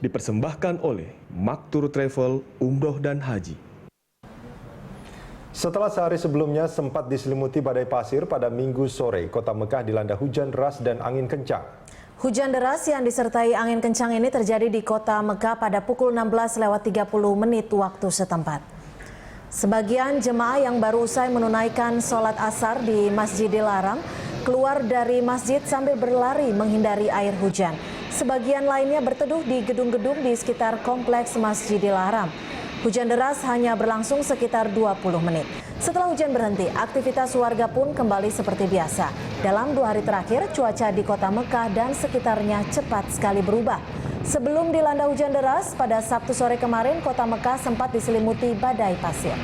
dipersembahkan oleh Maktur Travel, Umroh dan Haji. Setelah sehari sebelumnya sempat diselimuti badai pasir, pada Minggu sore kota Mekah dilanda hujan deras dan angin kencang. Hujan deras yang disertai angin kencang ini terjadi di kota Mekah pada pukul 16:30 waktu setempat. Sebagian jemaah yang baru usai menunaikan sholat asar di Masjidil Haram keluar dari masjid sambil berlari menghindari air hujan. Sebagian lainnya berteduh di gedung-gedung di sekitar kompleks Masjidil Haram. Hujan deras hanya berlangsung sekitar 20 menit. Setelah hujan berhenti, aktivitas warga pun kembali seperti biasa. Dalam 2 hari terakhir, cuaca di kota Mekah dan sekitarnya cepat sekali berubah. Sebelum dilanda hujan deras, pada Sabtu sore kemarin, kota Mekah sempat diselimuti badai pasir.